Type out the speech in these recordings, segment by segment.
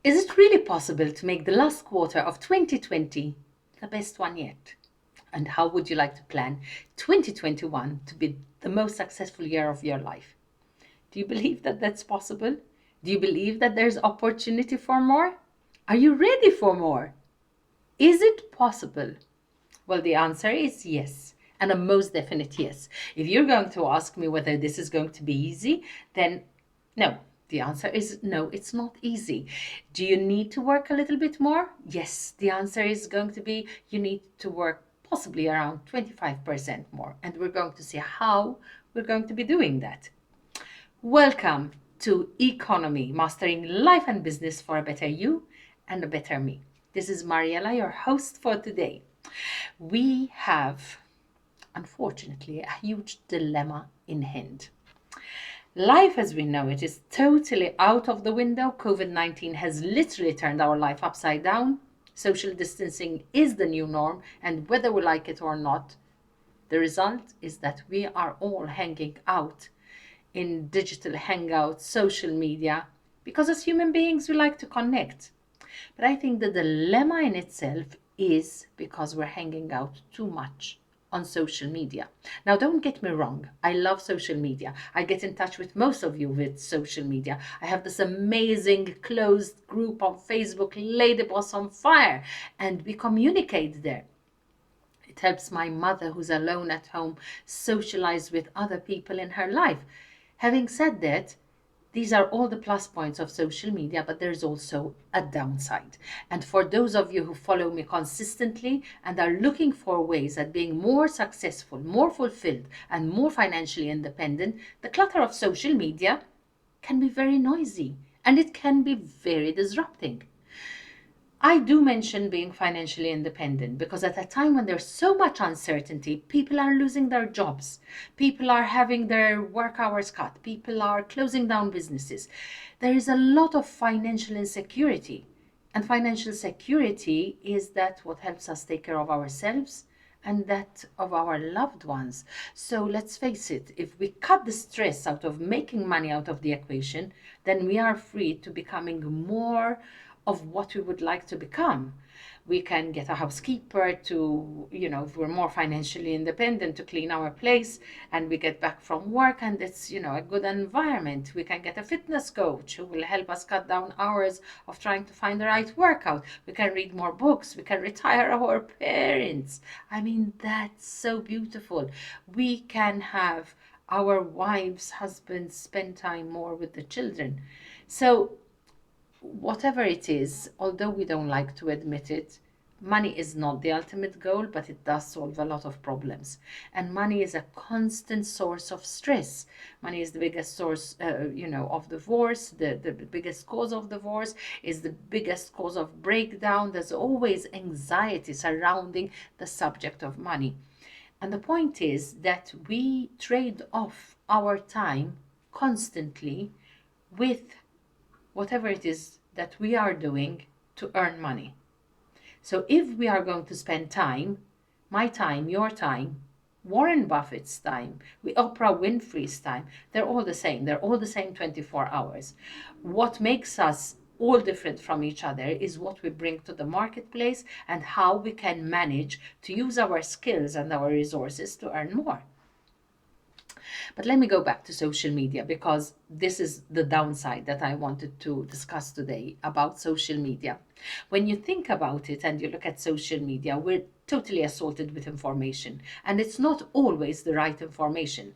Is it really possible to make the last quarter of 2020 the best one yet? And how would you like to plan 2021 to be the most successful year of your life? Do you believe that that's possible? Do you believe that there's opportunity for more? Are you ready for more? Is it possible? Well, the answer is yes, and a most definite yes. If you're going to ask me whether this is going to be easy, then no. The answer is no, it's not easy. Do you need to work a little bit more? Yes, the answer is going to be you need to work possibly around 25% more. And we're going to see how we're going to be doing that. Welcome to E-Cono-Me, mastering life and business for a better you and a better me. This is Mariella, your host for today. We have, unfortunately, a huge dilemma in hand. Life as we know it is totally out of the window. COVID-19 has literally turned our life upside down. Social distancing is the new norm, and whether we like it or not, the result is that we are all hanging out in digital hangouts, social media, because as human beings we like to connect. But I think the dilemma in itself is because we're hanging out too much on social media. Now, don't get me wrong, I love social media. I get in touch with most of you with social media. I have this amazing closed group on Facebook, Lady Boss on Fire, and we communicate there. It helps my mother, who's alone at home, socialize with other people in her life. Having said that, these are all the plus points of social media, but there's also a downside. And for those of you who follow me consistently and are looking for ways at being more successful, more fulfilled, and more financially independent, the clutter of social media can be very noisy and it can be very disrupting. I do mention being financially independent because at a time when there's so much uncertainty, people are losing their jobs, people are having their work hours cut, people are closing down businesses. There is a lot of financial insecurity. And financial security is that what helps us take care of ourselves and that of our loved ones. So let's face it, if we cut the stress out of making money out of the equation, then we are free to becoming more of what we would like to become. We can get a housekeeper to, if we're more financially independent, to clean our place, and we get back from work and it's, a good environment. We can get a fitness coach who will help us cut down hours of trying to find the right workout. We can read more books. We can retire our parents. I mean, that's so beautiful. We can have our wives, husbands spend time more with the children. So whatever it is, although we don't like to admit it, money is not the ultimate goal, but it does solve a lot of problems. And money is a constant source of stress. Money is the biggest source, of divorce, the biggest cause of divorce, is the biggest cause of breakdown. There's always anxiety surrounding the subject of money. And the point is that we trade off our time constantly with whatever it is that we are doing to earn money. So if we are going to spend time, my time, your time, Warren Buffett's time, Oprah Winfrey's time, they're all the same. They're all the same 24 hours. What makes us all different from each other is what we bring to the marketplace and how we can manage to use our skills and our resources to earn more. But let me go back to social media because this is the downside that I wanted to discuss today about social media. When you think about it and you look at social media, we're totally assaulted with information, and it's not always the right information.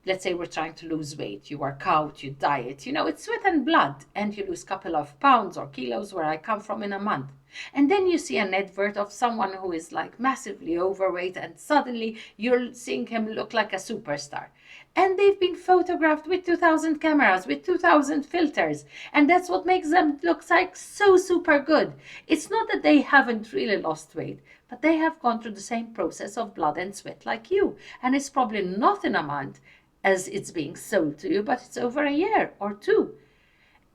Let's say we're trying to lose weight, you work out, you diet, it's sweat and blood, and you lose a couple of pounds or kilos where I come from in a month. And then you see an advert of someone who is like massively overweight, and suddenly you're seeing him look like a superstar. And they've been photographed with 2,000 cameras, with 2,000 filters. And that's what makes them look like so super good. It's not that they haven't really lost weight, but they have gone through the same process of blood and sweat like you. And it's probably not in a month as it's being sold to you, but it's over a year or two.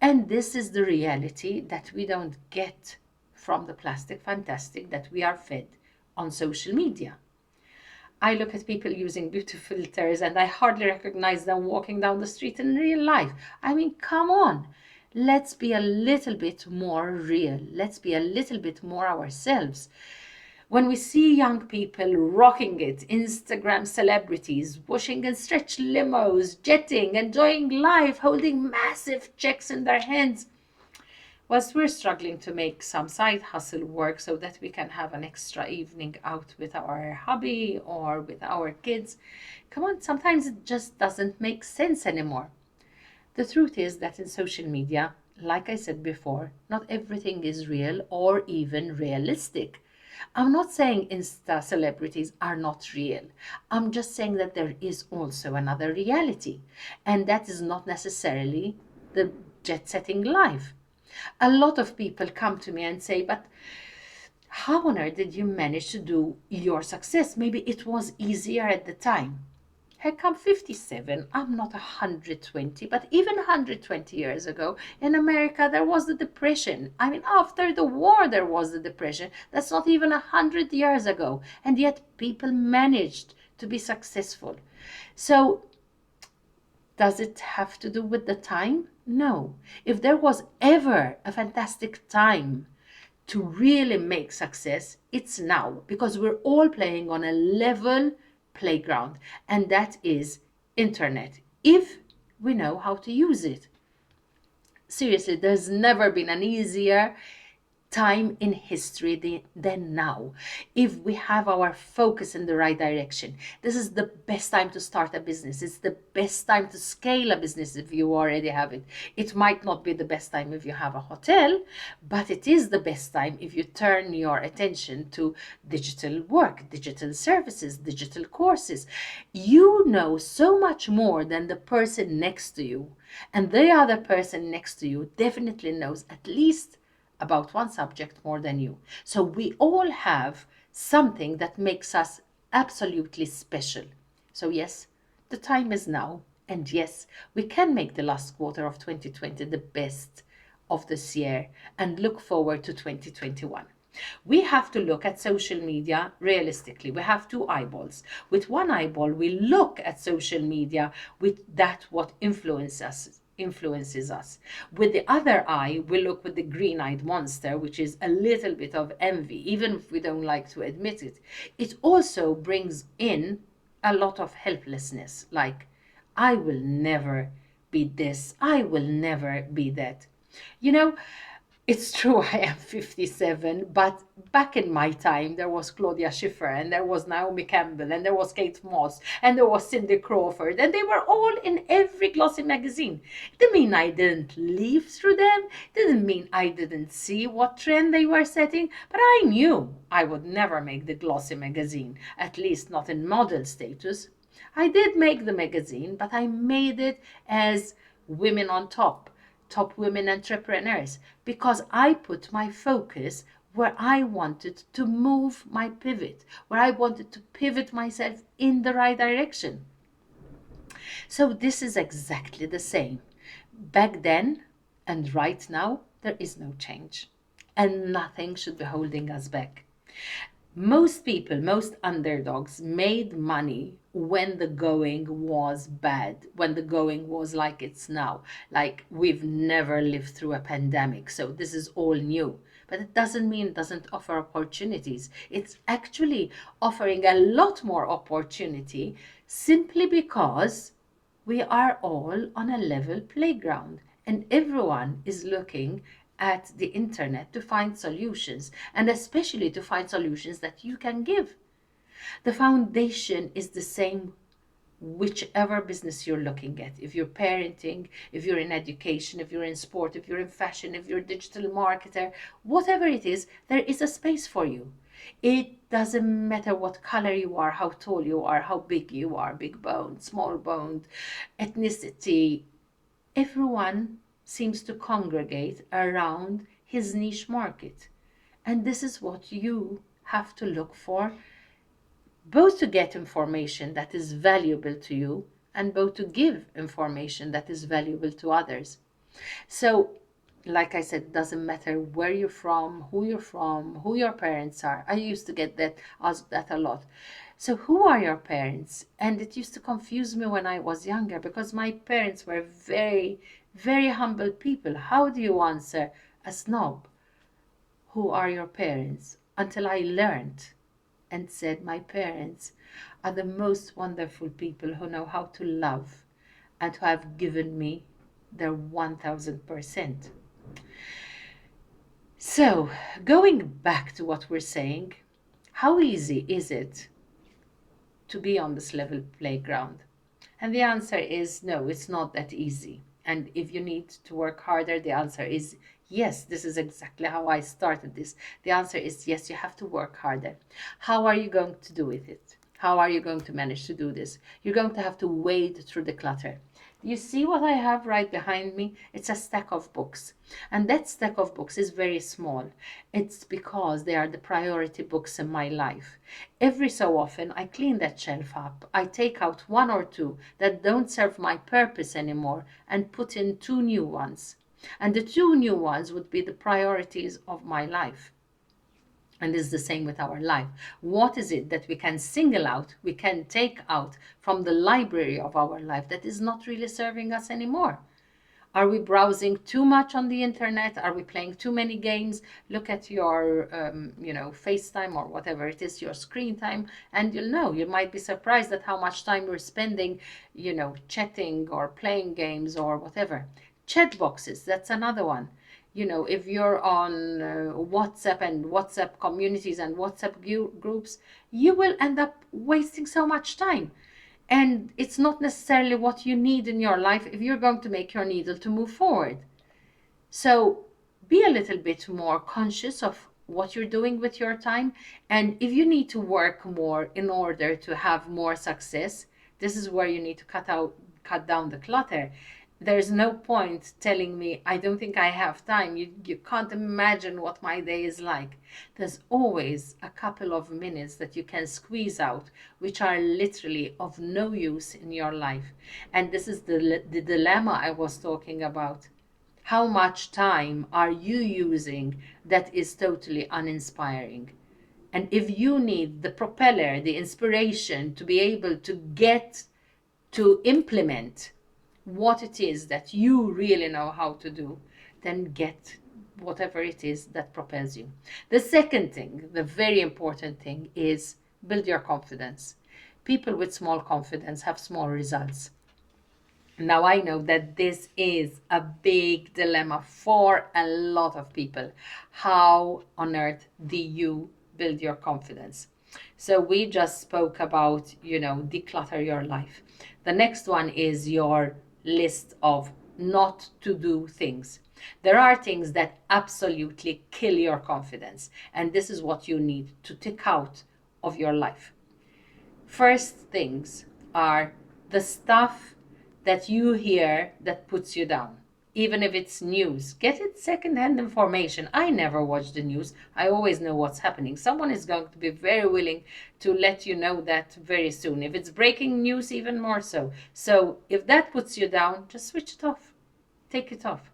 And this is the reality that we don't get from the plastic fantastic that we are fed on social media. I look at people using beauty filters and I hardly recognize them walking down the street in real life. I mean, come on. Let's be a little bit more real. Let's be a little bit more ourselves. When we see young people rocking it, Instagram celebrities, washing in stretch limos, jetting, enjoying life, holding massive checks in their hands, whilst we're struggling to make some side hustle work so that we can have an extra evening out with our hubby or with our kids, come on, sometimes it just doesn't make sense anymore. The truth is that in social media, like I said before, not everything is real or even realistic. I'm not saying Insta celebrities are not real. I'm just saying that there is also another reality, and that is not necessarily the jet setting life. A lot of people come to me and say, but how on earth did you manage to do your success? Maybe it was easier at the time. Heck, I'm 57. I'm not 120, but even 120 years ago in America, there was the Depression. I mean, after the war, there was the Depression. That's not even 100 years ago. And yet people managed to be successful. So does it have to do with the time? No. If there was ever a fantastic time to really make success, it's now, because we're all playing on a level playground, and that is internet, if we know how to use it. Seriously, there's never been an easier time in history than now, if we have our focus in the right direction. This is the best time to start a business. It's the best time to scale a business if you already have it. It might not be the best time if you have a hotel, but it is the best time if you turn your attention to digital work, digital services, digital courses. You know so much more than the person next to you, and the other person next to you definitely knows at least about one subject more than you. So we all have something that makes us absolutely special. So yes, the time is now. And yes, we can make the last quarter of 2020 the best of this year and look forward to 2021. We have to look at social media realistically. We have two eyeballs. With one eyeball, we look at social media with that what influences us. With the other eye, we look with the green-eyed monster, which is a little bit of envy, even if we don't like to admit it. It also brings in a lot of helplessness, like, I will never be this, I will never be that. You know, it's true, I am 57, but back in my time, there was Claudia Schiffer, and there was Naomi Campbell, and there was Kate Moss, and there was Cindy Crawford, and they were all in every glossy magazine. It didn't mean I didn't live through them, didn't mean I didn't see what trend they were setting, but I knew I would never make the glossy magazine, at least not in model status. I did make the magazine, but I made it as women on top women entrepreneurs, because I put my focus where I wanted to move my pivot, where I wanted to pivot myself in the right direction. So this is exactly the same. Back then and right now, there is no change, and nothing should be holding us back. Most people, most underdogs made money when the going was bad, when the going was like it's now. Like, we've never lived through a pandemic, so this is all new. But it doesn't mean it doesn't offer opportunities. It's actually offering a lot more opportunity, simply because we are all on a level playground, and everyone is looking at the internet to find solutions, and especially to find solutions that you can give. The foundation is the same whichever business you're looking at. If you're parenting, if you're in education, if you're in sport, if you're in fashion, if you're a digital marketer, whatever it is, there is a space for you. It doesn't matter what color you are, how tall you are, how big you are, big boned, small boned, ethnicity. Everyone seems to congregate around his niche market. And this is what you have to look for, both to get information that is valuable to you and both to give information that is valuable to others. So, like I said, it doesn't matter where you're from, who your parents are. I used to get that, asked that a lot. So who are your parents? And it used to confuse me when I was younger, because my parents were very, Very humble people. How do you answer a snob? Who are your parents? Until I learned and said, my parents are the most wonderful people who know how to love and who have given me their 1000%. So, going back to what we're saying, how easy is it to be on this level playground? And the answer is no, it's not that easy. And if you need to work harder, the answer is yes. This is exactly how I started this. The answer is yes, you have to work harder. How are you going to do with it? How are you going to manage to do this? You're going to have to wade through the clutter. You see what I have right behind me? It's a stack of books. And that stack of books is very small. It's because they are the priority books in my life. Every so often, I clean that shelf up. I take out one or two that don't serve my purpose anymore and put in two new ones. And the two new ones would be the priorities of my life. And it's the same with our life. What is it that we can single out, we can take out from the library of our life that is not really serving us anymore? Are we browsing too much on the internet? Are we playing too many games? Look at your, FaceTime or whatever it is, your screen time, and you'll know. You might be surprised at how much time we're spending, chatting or playing games or whatever. Chat boxes, that's another one. If you're on WhatsApp and WhatsApp communities and WhatsApp groups, you will end up wasting so much time. And it's not necessarily what you need in your life if you're going to make your needle to move forward. So be a little bit more conscious of what you're doing with your time. And if you need to work more in order to have more success, this is where you need to cut down the clutter. There's no point telling me, I don't think I have time. You can't imagine what my day is like. There's always a couple of minutes that you can squeeze out, which are literally of no use in your life. And this is the dilemma I was talking about. How much time are you using that is totally uninspiring? And if you need the propeller, the inspiration to be able to get to implement what it is that you really know how to do, then get whatever it is that propels you. The second thing, the very important thing, is build your confidence. People with small confidence have small results. Now, I know that this is a big dilemma for a lot of people. How on earth do you build your confidence? So we just spoke about, declutter your life. The next one is your list of not to do things. There are things that absolutely kill your confidence, and this is what you need to tick out of your life. First things are the stuff that you hear that puts you down. Even if it's news, get it secondhand information. I never watch the news. I always know what's happening. Someone is going to be very willing to let you know that very soon. If it's breaking news, even more so. So if that puts you down, just switch it off. Take it off.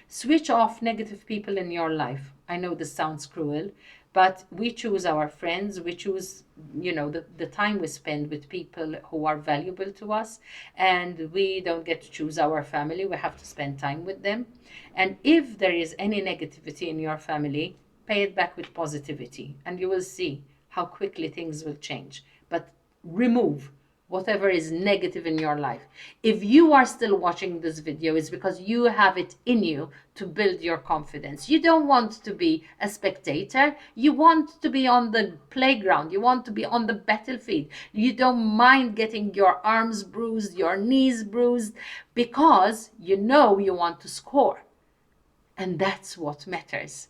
Switch off negative people in your life. I know this sounds cruel, but we choose our friends. We choose, the time we spend with people who are valuable to us. And we don't get to choose our family. We have to spend time with them. And if there is any negativity in your family, pay it back with positivity. And you will see how quickly things will change. But remove whatever is negative in your life. If you are still watching this video, it's because you have it in you to build your confidence. You don't want to be a spectator. You want to be on the playground. You want to be on the battlefield. You don't mind getting your arms bruised, your knees bruised, because you want to score. And that's what matters.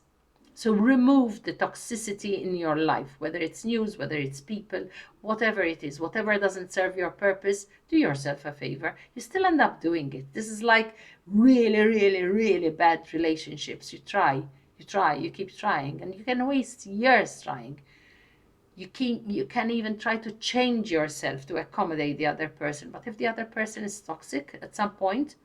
So remove the toxicity in your life, whether it's news, whether it's people, whatever it is, whatever doesn't serve your purpose, do yourself a favor. You still end up doing it. This is like really, really, really bad relationships. You keep trying, and you can waste years trying. You can even try to change yourself to accommodate the other person. But if the other person is toxic, at some point,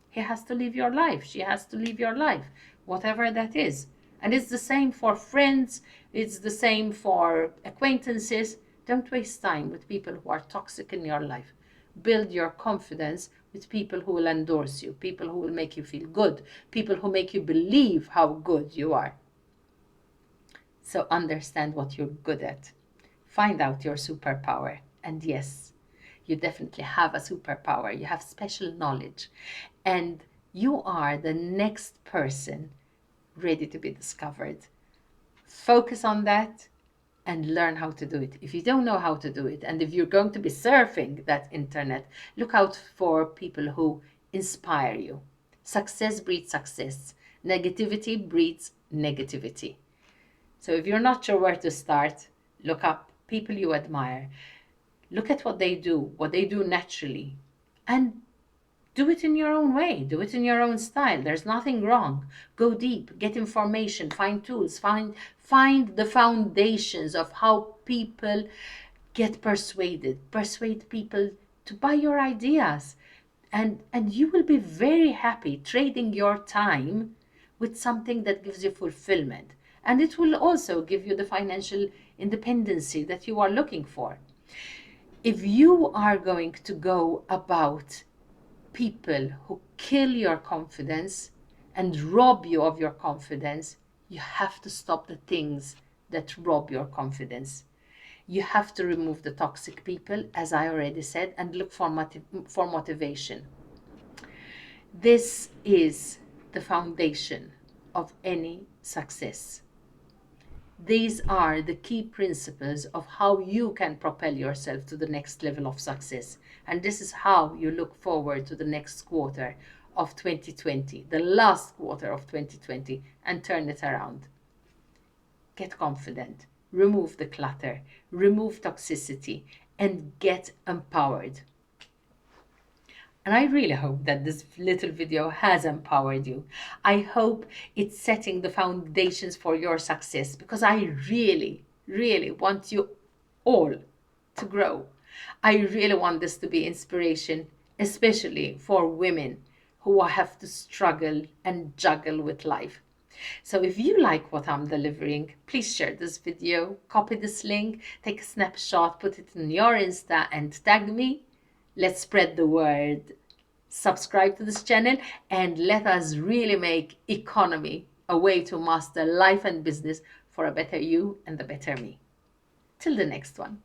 he has to leave your life. She has to leave your life, whatever that is. And it's the same for friends. It's the same for acquaintances. Don't waste time with people who are toxic in your life. Build your confidence with people who will endorse you, people who will make you feel good, people who make you believe how good you are. So understand what you're good at. Find out your superpower. And yes, you definitely have a superpower. You have special knowledge. And you are the next person ready to be discovered. Focus on that and learn how to do it. If you don't know how to do it, and if you're going to be surfing that internet, look out for people who inspire you. Success breeds success. Negativity breeds negativity. So if you're not sure where to start, look up people you admire. Look at what they do naturally, and do it in your own way, do it in your own style. There's nothing wrong. Go deep, get information, find tools, find the foundations of how people get persuaded. Persuade people to buy your ideas. And you will be very happy trading your time with something that gives you fulfillment. And it will also give you the financial independency that you are looking for. If you are going to go about people who kill your confidence and rob you of your confidence, you have to stop the things that rob your confidence. You have to remove the toxic people, as I already said, and look for motivation. This is the foundation of any success. These are the key principles of how you can propel yourself to the next level of success. And this is how you look forward to the next quarter of 2020, the last quarter of 2020, and turn it around. Get confident, remove the clutter, remove toxicity, and get empowered. And I really hope that this little video has empowered you. I hope it's setting the foundations for your success, because I really, really want you all to grow. I really want this to be inspiration, especially for women who have to struggle and juggle with life. So if you like what I'm delivering, please share this video, copy this link, take a snapshot, put it in your Insta and tag me. Let's spread the word. Subscribe to this channel and let us really make E-Cono-Me a way to master life and business for a better you and a better me. Till the next one.